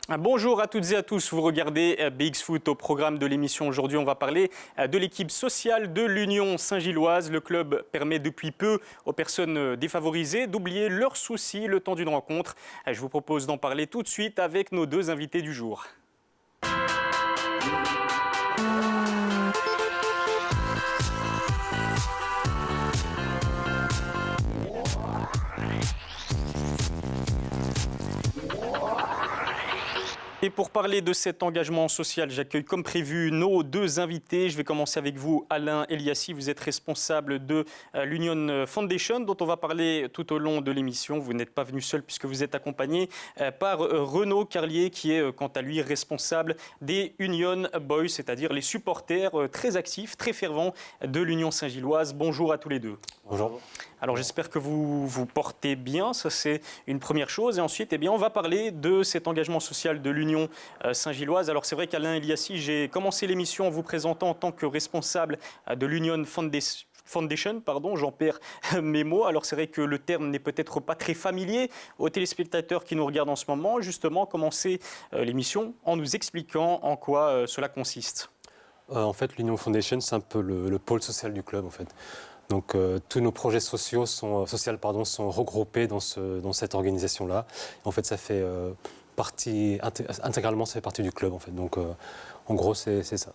Bonjour à toutes et à tous, vous regardez BX Foot. Au programme de l'émission aujourd'hui, on va parler de l'équipe sociale de l'Union Saint-Gilloise. Le club permet depuis peu aux personnes défavorisées d'oublier leurs soucis le temps d'une rencontre. Je vous propose d'en parler tout de suite avec nos deux invités du jour. Et pour parler de cet engagement social, j'accueille comme prévu nos deux invités. Je vais commencer avec vous, Alain Eliassi. Vous êtes responsable de l'Union Foundation, dont on va parler tout au long de l'émission. Vous n'êtes pas venu seul puisque vous êtes accompagné par Renaud Carlier, qui est quant à lui responsable des Union Boys, c'est-à-dire les supporters très actifs, très fervents de l'Union Saint-Gilloise. Bonjour à tous les deux. Bonjour. Alors j'espère que vous vous portez bien, ça c'est une première chose. Et ensuite, on va parler de cet engagement social de l'Union Saint-Gilloise. Alors c'est vrai qu'Alain Eliassi, j'ai commencé l'émission en vous présentant en tant que responsable de l'Union Foundation, j'en perds mes mots. Alors c'est vrai que le terme n'est peut-être pas très familier aux téléspectateurs qui nous regardent en ce moment. Justement, commencer l'émission en nous expliquant en quoi cela consiste. En fait, l'Union Foundation, c'est un peu le pôle social du club, en fait. Donc, tous nos projets sociaux sont regroupés dans cette organisation-là. En fait, ça fait intégralement, ça fait partie du club, en fait. Donc, en gros, c'est ça.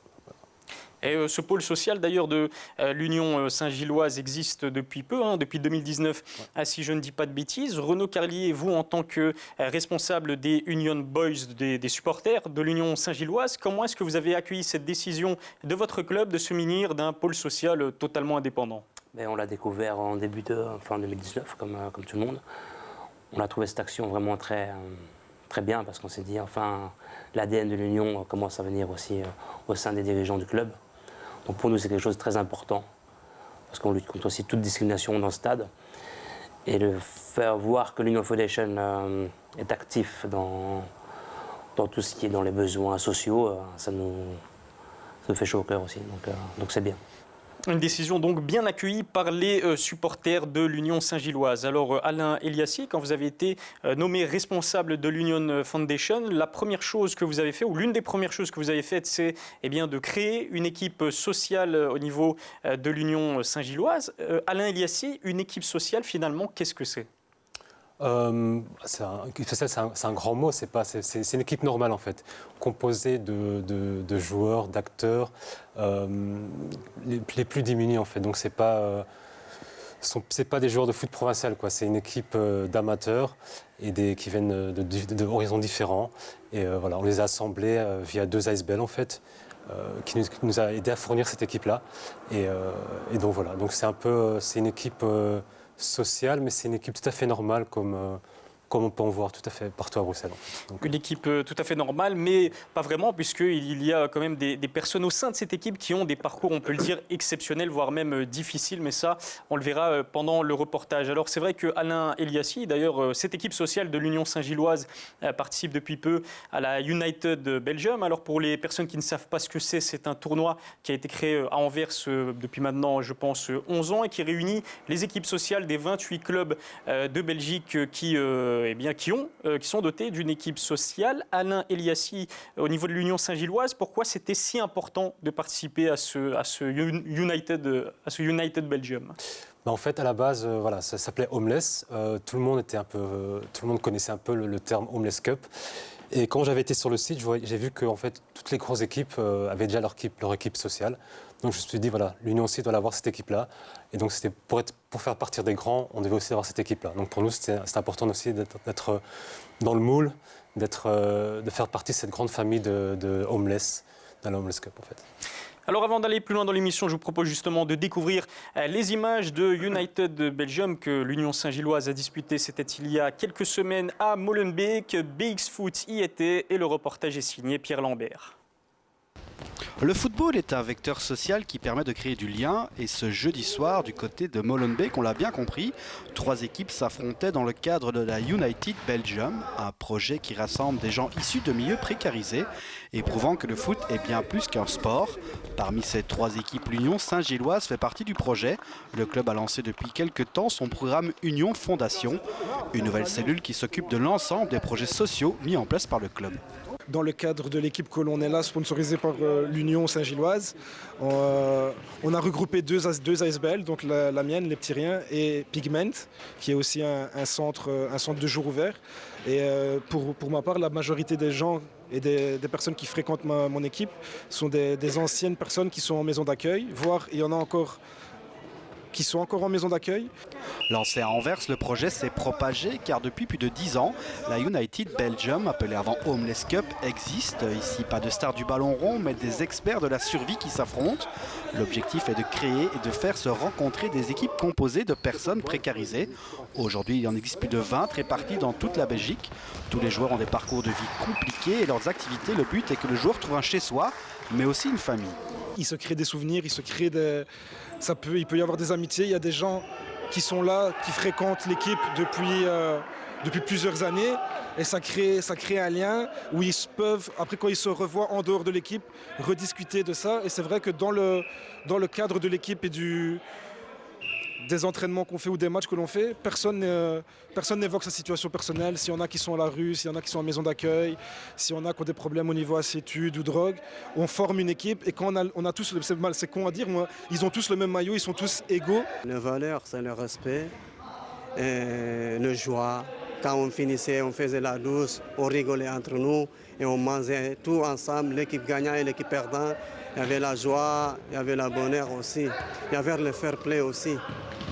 Et ce pôle social d'ailleurs de l'Union Saint-Gilloise existe depuis peu, depuis 2019, si je ne dis pas de bêtises. Renaud Carlier, vous en tant que responsable des Union Boys, des supporters de l'Union Saint-Gilloise, comment est-ce que vous avez accueilli cette décision de votre club de se munir d'un pôle social totalement indépendant ? On l'a découvert en fin 2019, comme tout le monde. On a trouvé cette action vraiment très bien parce qu'on s'est dit, enfin, l'ADN de l'Union commence à venir aussi au sein des dirigeants du club. Donc pour nous, c'est quelque chose de très important parce qu'on lutte contre aussi toute discrimination dans le stade. Et de faire voir que l'Union Foundation est actif dans tout ce qui est dans les besoins sociaux, ça nous fait chaud au cœur aussi. Donc c'est bien. Une décision donc bien accueillie par les supporters de l'Union Saint-Gilloise. Alors Alain Eliassi, quand vous avez été nommé responsable de l'Union Foundation, la première chose que vous avez fait, ou l'une des premières choses que vous avez faites, c'est de créer une équipe sociale au niveau de l'Union Saint-Gilloise. Alain Eliassi, une équipe sociale, finalement, qu'est-ce que c'est ? C'est un grand mot, c'est une équipe normale en fait, composée de joueurs, d'acteurs, les plus démunis en fait. Donc c'est pas des joueurs de foot provincial quoi. C'est une équipe d'amateurs et qui viennent d'horizons différents. Et voilà, on les a assemblés via 2 ASBL en fait. Qui nous a aidé à fournir cette équipe-là. Et donc voilà, donc c'est une équipe sociale, mais c'est une équipe tout à fait normale comme on peut en voir tout à fait partout à Bruxelles. Donc, une équipe tout à fait normale, mais pas vraiment, puisqu'il y a quand même des personnes au sein de cette équipe qui ont des parcours, on peut le dire, exceptionnels, voire même difficiles, mais ça, on le verra pendant le reportage. Alors c'est vrai que Alain Eliassi, d'ailleurs, cette équipe sociale de l'Union Saint-Gilloise participe depuis peu à la United Belgium. Alors pour les personnes qui ne savent pas ce que c'est un tournoi qui a été créé à Anvers depuis maintenant, je pense, 11 ans et qui réunit les équipes sociales des 28 clubs de Belgique qui sont dotés d'une équipe sociale. Alain Eliassi, au niveau de l'Union Saint-Gilloise, pourquoi c'était si important de participer à ce United Belgium ? En fait, à la base, ça s'appelait Homeless. Tout le monde connaissait un peu le terme Homeless Cup. Et quand j'avais été sur le site, j'ai vu que en fait, toutes les grosses équipes avaient déjà leur équipe sociale. Donc je me suis dit, voilà, l'Union aussi doit avoir cette équipe-là. Et donc c'était pour faire partir des grands, on devait aussi avoir cette équipe-là. Donc pour nous, c'était important aussi d'être dans le moule, de faire partie de cette grande famille de Homeless, dans la Homeless Cup en fait. Alors avant d'aller plus loin dans l'émission, je vous propose justement de découvrir les images de United Belgium que l'Union Saint-Gilloise a disputé. C'était il y a quelques semaines à Molenbeek. BX Foot y était et le reportage est signé Pierre Lambert. Le football est un vecteur social qui permet de créer du lien et ce jeudi soir du côté de Molenbeek, on l'a bien compris, 3 équipes s'affrontaient dans le cadre de la United Belgium, un projet qui rassemble des gens issus de milieux précarisés et prouvant que le foot est bien plus qu'un sport. Parmi ces 3 équipes, l'Union Saint-Gilloise fait partie du projet. Le club a lancé depuis quelques temps son programme Union Fondation, une nouvelle cellule qui s'occupe de l'ensemble des projets sociaux mis en place par le club. Dans le cadre de l'équipe que l'on est là, sponsorisée par l'Union Saint-Gilloise, on a regroupé deux ASBL, donc la mienne, les Petits Riens, et Pigment, qui est aussi un centre de jour ouvert. Et pour ma part, la majorité des gens et des personnes qui fréquentent mon équipe sont des anciennes personnes qui sont en maison d'accueil, voire il y en a encore qui sont encore en maison d'accueil. Lancé à Anvers, le projet s'est propagé car depuis plus de 10 ans, la United Belgium, appelée avant Homeless Cup, existe. Ici, pas de stars du ballon rond, mais des experts de la survie qui s'affrontent. L'objectif est de créer et de faire se rencontrer des équipes composées de personnes précarisées. Aujourd'hui, il y en existe plus de 20 répartis dans toute la Belgique. Tous les joueurs ont des parcours de vie compliqués et leurs activités, le but est que le joueur trouve un chez-soi, mais aussi une famille. Il se crée des souvenirs, il peut y avoir des amitiés. Il y a des gens qui sont là, qui fréquentent l'équipe depuis plusieurs années. Et ça crée un lien où ils peuvent, après quand ils se revoient en dehors de l'équipe, rediscuter de ça. Et c'est vrai que dans le cadre de l'équipe et des entraînements qu'on fait ou des matchs que l'on fait, personne n'évoque sa situation personnelle. S'il y en a qui sont à la rue, s'il y en a qui sont en maison d'accueil, s'il y en a qui ont des problèmes au niveau assiétude ou drogue, on forme une équipe et quand on a tous, c'est con à dire, ils ont tous le même maillot, ils sont tous égaux. La valeur, c'est le respect, et le joie. Quand on finissait, on faisait la douce, on rigolait entre nous et on mangeait tout ensemble, l'équipe gagnant et l'équipe perdant. Il y avait la joie, il y avait le bonheur aussi, il y avait le fair play aussi.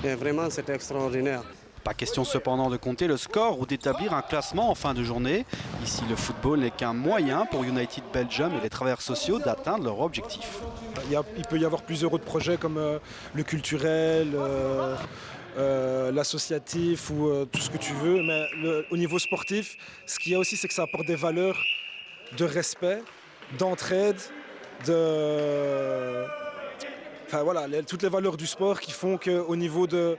Et vraiment, c'était extraordinaire. Pas question cependant de compter le score ou d'établir un classement en fin de journée. Ici, le football n'est qu'un moyen pour United Belgium et les travailleurs sociaux d'atteindre leur objectif. Il peut y avoir plusieurs autres projets comme le culturel, l'associatif ou tout ce que tu veux. Mais au niveau sportif, ce qu'il y a aussi, c'est que ça apporte des valeurs de respect, d'entraide, toutes les valeurs du sport qui font qu'au niveau de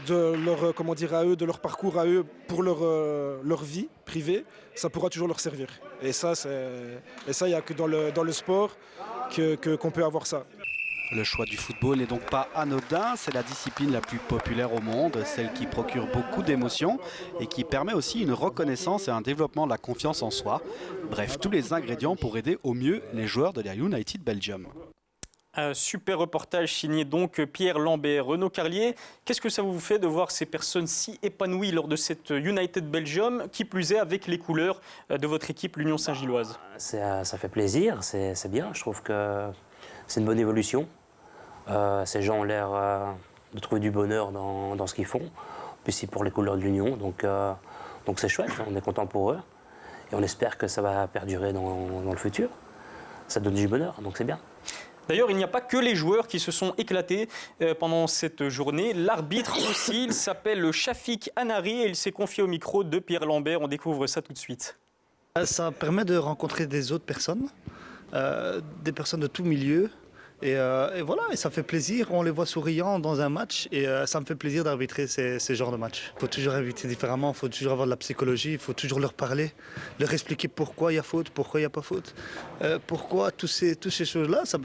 leur, comment dire, à eux, de leur parcours à eux pour leur vie privée, ça pourra toujours leur servir. Et ça, il n'y a que dans le sport qu'on peut avoir ça. Le choix du football n'est donc pas anodin, c'est la discipline la plus populaire au monde, celle qui procure beaucoup d'émotions et qui permet aussi une reconnaissance et un développement de la confiance en soi. Bref, tous les ingrédients pour aider au mieux les joueurs de la United Belgium. Un super reportage signé donc Pierre Lambert. Renaud Carlier, qu'est-ce que ça vous fait de voir ces personnes si épanouies lors de cette United Belgium, qui plus est avec les couleurs de votre équipe, l'Union Saint-Gilloise? Ça fait plaisir, c'est bien. Je trouve que c'est une bonne évolution. Ces gens ont l'air de trouver du bonheur dans ce qu'ils font. Puis c'est pour les couleurs de l'Union, donc c'est chouette, on est content pour eux. Et on espère que ça va perdurer dans le futur. Ça donne du bonheur, donc c'est bien. D'ailleurs, il n'y a pas que les joueurs qui se sont éclatés pendant cette journée. L'arbitre aussi, il s'appelle Shafik Anari et il s'est confié au micro de Pierre Lambert. On découvre ça tout de suite. Ça permet de rencontrer des autres personnes, des personnes de tout milieu. Et voilà, et ça fait plaisir, on les voit souriants dans un match et ça me fait plaisir d'arbitrer ces genres de matchs. Il faut toujours arbitrer différemment, il faut toujours avoir de la psychologie, il faut toujours leur parler, leur expliquer pourquoi il y a faute, pourquoi il n'y a pas faute, pourquoi toutes ces choses-là, ça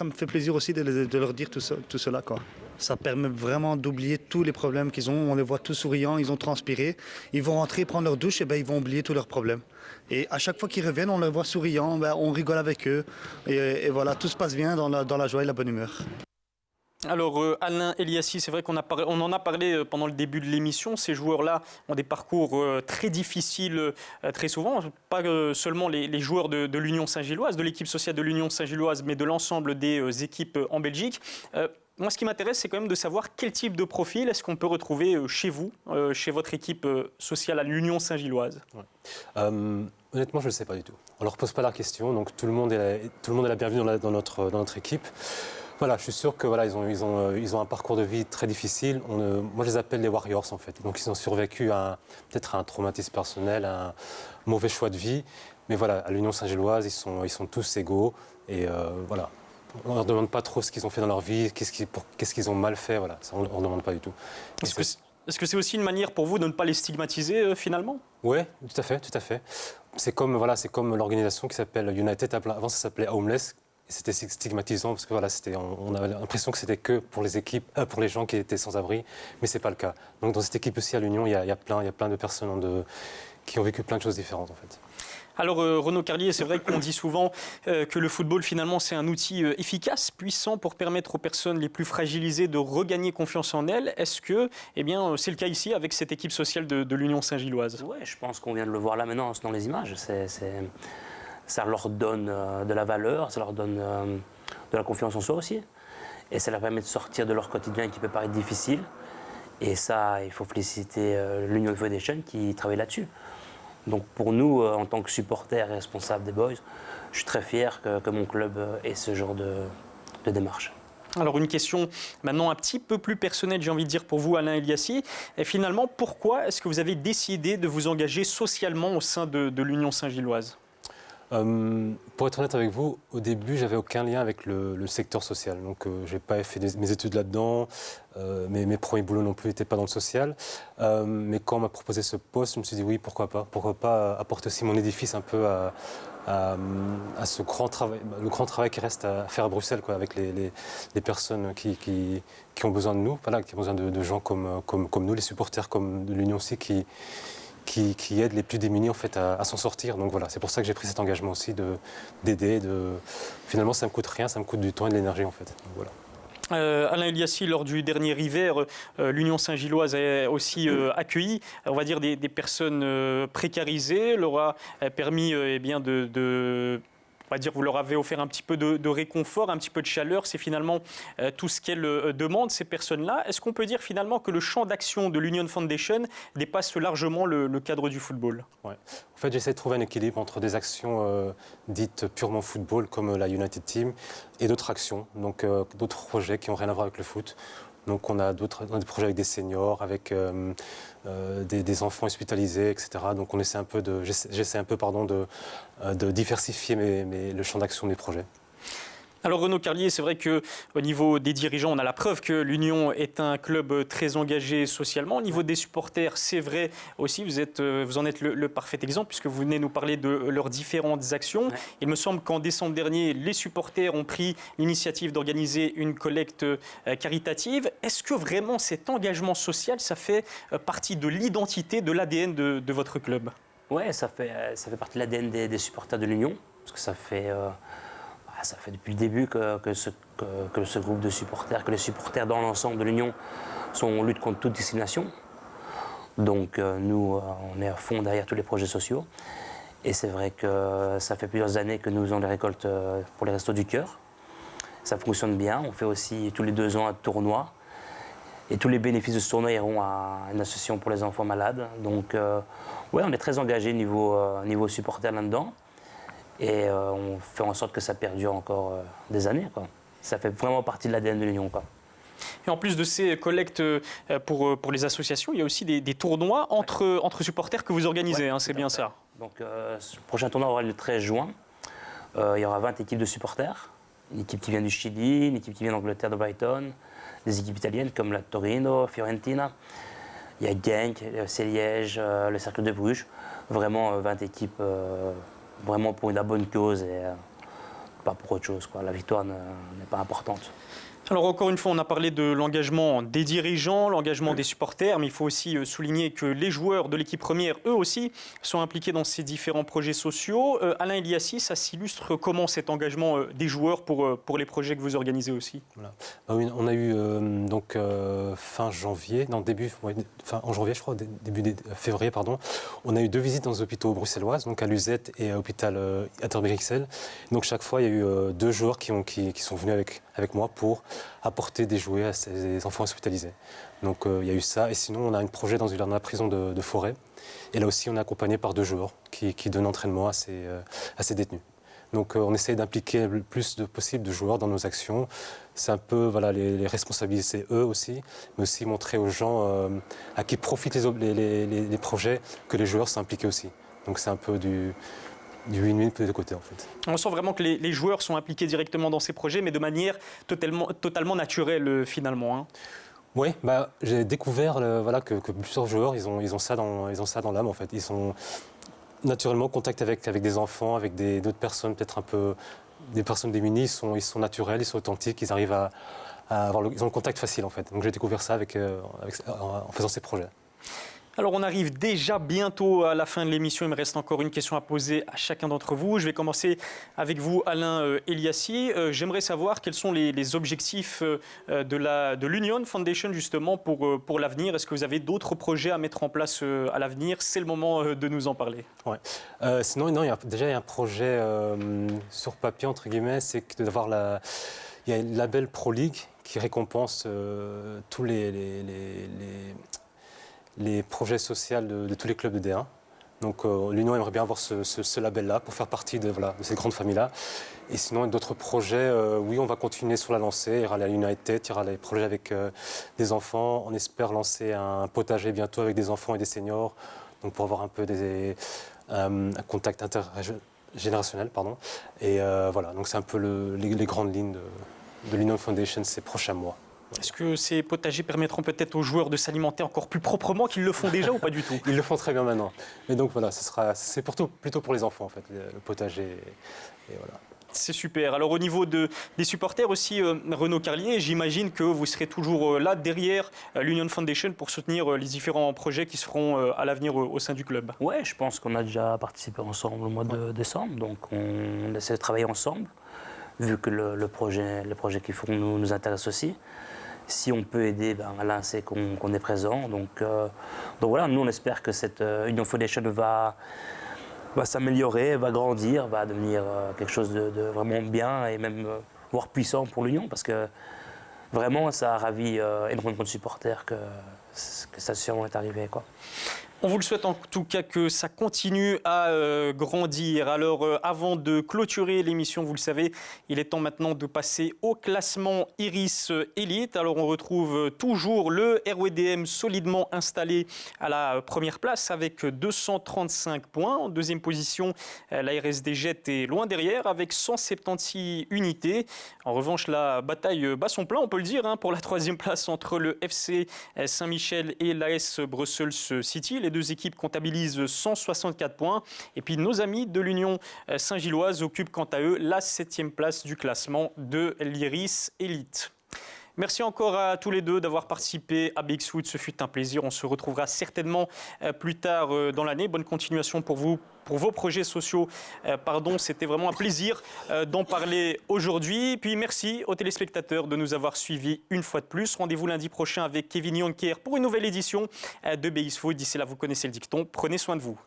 me fait plaisir aussi de leur dire tout cela, quoi. Ça permet vraiment d'oublier tous les problèmes qu'ils ont, on les voit tous souriants, ils ont transpiré, ils vont rentrer, prendre leur douche et ils vont oublier tous leurs problèmes. Et à chaque fois qu'ils reviennent, on les voit souriants, on rigole avec eux. Et voilà, tout se passe bien dans la joie et la bonne humeur. Alors Alain Eliassi, c'est vrai qu'on en a parlé pendant le début de l'émission. Ces joueurs-là ont des parcours très difficiles très souvent. Pas seulement les joueurs de l'Union Saint-Gilloise, de l'équipe sociale de l'Union Saint-Gilloise, mais de l'ensemble des équipes en Belgique. Moi, ce qui m'intéresse, c'est quand même de savoir quel type de profil est-ce qu'on peut retrouver chez vous, chez votre équipe sociale à l'Union Saint-Gilloise. Ouais. Honnêtement, je ne sais pas du tout. On ne leur pose pas la question, donc tout le monde est la bienvenue dans notre équipe. Voilà, je suis sûr que voilà, ils ont un parcours de vie très difficile. Moi, je les appelle les Warriors en fait. Donc, ils ont survécu peut-être à un traumatisme personnel, à un mauvais choix de vie. Mais voilà, à l'Union Saint-Gilloise, ils sont tous égaux. Et voilà, on ne leur demande pas trop ce qu'ils ont fait dans leur vie, qu'est-ce qu'ils ont mal fait. Voilà, ça, on ne leur demande pas du tout. Est-ce que c'est aussi une manière pour vous de ne pas les stigmatiser finalement? Oui, tout à fait, tout à fait. C'est comme l'organisation qui s'appelle United. Avant, ça s'appelait Homeless. C'était stigmatisant parce que voilà, on avait l'impression que c'était que pour les équipes, pour les gens qui étaient sans abri, mais c'est pas le cas. Donc dans cette équipe aussi à l'Union, il y a plein de personnes qui ont vécu plein de choses différentes en fait. Alors Renaud Carlier, c'est vrai qu'on dit souvent que le football finalement c'est un outil efficace, puissant pour permettre aux personnes les plus fragilisées de regagner confiance en elles. Est-ce que c'est le cas ici avec cette équipe sociale de l'Union Saint-Gilloise? Oui, je pense qu'on vient de le voir là maintenant dans les images. Ça leur donne de la valeur, ça leur donne de la confiance en soi aussi. Et ça leur permet de sortir de leur quotidien qui peut paraître difficile. Et ça, il faut féliciter l'Union Foundation qui travaille là-dessus. Donc pour nous, en tant que supporters et responsables des Boys, je suis très fier que mon club ait ce genre de démarche. Alors une question maintenant un petit peu plus personnelle, j'ai envie de dire pour vous Alain Eliassi. Et finalement, pourquoi est-ce que vous avez décidé de vous engager socialement au sein de l'Union Saint-Gilloise? Pour être honnête avec vous, au début, j'avais aucun lien avec le secteur social. Donc, je n'ai pas fait mes études là-dedans. Mes premiers boulots non plus n'étaient pas dans le social. Mais quand on m'a proposé ce poste, je me suis dit oui, pourquoi pas. Pourquoi pas apporter aussi mon édifice un peu à ce grand travail, le grand travail qui reste à faire à Bruxelles, quoi, avec les personnes qui ont besoin de nous, voilà, qui ont besoin de gens comme nous, les supporters comme de l'Union aussi, qui aident les plus démunis en fait à s'en sortir. Donc voilà, c'est pour ça que j'ai pris cet engagement aussi d'aider. Finalement, ça me coûte rien, ça me coûte du temps et de l'énergie en fait. Donc, voilà. Alain Eliassi, lors du dernier hiver, l'Union Saint-Gilloise a aussi accueilli, on va dire, des personnes précarisées, leur a permis on va dire, vous leur avez offert un petit peu de réconfort, un petit peu de chaleur. C'est finalement tout ce qu'elles demandent, ces personnes-là. Est-ce qu'on peut dire finalement que le champ d'action de l'Union Foundation dépasse largement le cadre du football? Ouais. En fait, j'essaie de trouver un équilibre entre des actions dites purement football, comme la United Team, et d'autres actions, donc d'autres projets qui n'ont rien à voir avec le foot. Donc on a des projets avec des seniors, avec des enfants hospitalisés, etc. Donc j'essaie un peu de diversifier le champ d'action de mes projets. Alors Renaud Carlier, c'est vrai qu'au niveau des dirigeants, on a la preuve que l'Union est un club très engagé socialement. Au niveau des supporters, c'est vrai aussi, vous en êtes le parfait exemple puisque vous venez nous parler de leurs différentes actions. Ouais. Il me semble qu'en décembre dernier, les supporters ont pris l'initiative d'organiser une collecte caritative. Est-ce que vraiment cet engagement social, ça fait partie de l'identité, de l'ADN de votre club? Oui, ça fait partie de l'ADN des supporters de l'Union, parce que ça fait depuis le début que ce groupe de supporters, que les supporters dans l'ensemble de l'Union sont en lutte contre toute discrimination. Donc nous, on est à fond derrière tous les projets sociaux. Et c'est vrai que ça fait plusieurs années que nous faisons des récoltes pour les Restos du Cœur. Ça fonctionne bien. On fait aussi tous les 2 ans un tournoi. Et tous les bénéfices de ce tournoi iront à une association pour les enfants malades. Donc ouais, on est très engagé niveau supporters là-dedans. Et on fait en sorte que ça perdure encore des années, quoi. Ça fait vraiment partie de l'ADN de l'Union, quoi. Et en plus de ces collectes pour les associations, il y a aussi des tournois entre supporters que vous organisez, hein, c'est bien ça. Donc le prochain tournoi aura lieu le 13 juin. Il y aura 20 équipes de supporters. Une équipe qui vient du Chili, une équipe qui vient d'Angleterre, de Brighton, des équipes italiennes comme la Torino, Fiorentina. Il y a Genk, c'est Liège, le Cercle de Bruges. Vraiment 20 équipes vraiment pour la bonne cause et pas pour autre chose, quoi. La victoire n'est pas importante. Alors encore une fois, on a parlé de l'engagement des dirigeants, l'engagement des supporters, mais il faut aussi souligner que les joueurs de l'équipe première, eux aussi, sont impliqués dans ces différents projets sociaux. Alain Eliassi, ça s'illustre comment cet engagement des joueurs pour les projets que vous organisez aussi? Voilà. Oui, on a eu fin janvier, en janvier je crois, début février, pardon, on a eu 2 visites dans les hôpitaux bruxelloises, donc à Luzette et à l'hôpital Atterbury-Ixelles. Donc chaque fois, il y a eu 2 joueurs qui sont venus avec moi pour apporter des jouets à ces enfants hospitalisés. Donc il y a eu ça. Et sinon, on a un projet dans la prison de Forêt. Et là aussi, on est accompagné par 2 joueurs qui donnent entraînement à ces détenus. Donc on essaye d'impliquer le plus possible de joueurs dans nos actions. C'est un peu les responsabiliser eux aussi, mais aussi montrer aux gens à qui profitent les projets que les joueurs sont impliqués aussi. Donc c'est un peu du win-win de côté en fait. On sent vraiment que les joueurs sont impliqués directement dans ces projets, mais de manière totalement naturelle finalement. Hein. Oui, j'ai découvert que plusieurs joueurs ils ont ça dans l'âme en fait. Ils sont naturellement en contact avec des enfants, avec d'autres personnes, peut-être un peu des personnes démunies. Ils sont naturels, ils sont authentiques, ils arrivent à ils ont le contact facile en fait. Donc j'ai découvert ça en faisant ces projets. Alors on arrive déjà bientôt à la fin de l'émission, il me reste encore une question à poser à chacun d'entre vous. Je vais commencer avec vous Alain Eliassi. J'aimerais savoir quels sont les objectifs de l'Union Foundation justement pour l'avenir. Est-ce que vous avez d'autres projets à mettre en place à l'avenir? C'est le moment de nous en parler. Ouais. Sinon, non, il y a un projet sur papier entre guillemets, c'est d'avoir il y a le label Pro League qui récompense tous les projets sociaux de tous les clubs de D1. Donc l'Union aimerait bien avoir ce label-là pour faire partie de cette grande famille-là. Et sinon, d'autres projets, oui, on va continuer sur la lancée. Il y aura la United, il y aura les projets avec des enfants. On espère lancer un potager bientôt avec des enfants et des seniors, donc pour avoir un peu un contact intergénérationnel. Et voilà, donc c'est un peu les grandes lignes de l'Union Foundation ces prochains mois. Est-ce que ces potagers permettront peut-être aux joueurs de s'alimenter encore plus proprement qu'ils le font déjà ou pas du tout? Ils le font très bien maintenant. Mais donc voilà, c'est plutôt pour les enfants en fait, le potager. Et voilà. C'est super. Alors au niveau des supporters aussi, Renaud Carlier, j'imagine que vous serez toujours là derrière l'Union Foundation pour soutenir les différents projets qui se feront à l'avenir au sein du club. Ouais, je pense qu'on a déjà participé ensemble au mois de décembre, donc on essaie de travailler ensemble, vu que le projet qu'ils font nous intéresse aussi. Si on peut aider, Alain sait qu'on est présent. Donc voilà, nous on espère que cette Union Foundation va s'améliorer, va grandir, va devenir quelque chose de vraiment bien et même voire puissant pour l'Union, parce que vraiment ça a ravi énormément de supporters que cette situation est arrivée, quoi. On vous le souhaite en tout cas que ça continue à grandir. Alors avant de clôturer l'émission, vous le savez, il est temps maintenant de passer au classement Iris Elite. Alors on retrouve toujours le RWDM solidement installé à la première place avec 235 points. En deuxième position, la RSD Jet est loin derrière avec 176 unités. En revanche, la bataille bat son plein, on peut le dire, pour la troisième place entre le FC Saint-Michel et l'AS Brussels City. Les deux équipes comptabilisent 164 points. Et puis nos amis de l'Union Saint-Gilloise occupent quant à eux la 7e place du classement de l'Iris Elite. Merci encore à tous les deux d'avoir participé à BX-Foot. Ce fut un plaisir. On se retrouvera certainement plus tard dans l'année. Bonne continuation pour vous, pour vos projets sociaux. C'était vraiment un plaisir d'en parler aujourd'hui. Puis merci aux téléspectateurs de nous avoir suivis une fois de plus. Rendez-vous lundi prochain avec Kevin Yonker pour une nouvelle édition de BX-Foot. D'ici là, vous connaissez le dicton. Prenez soin de vous.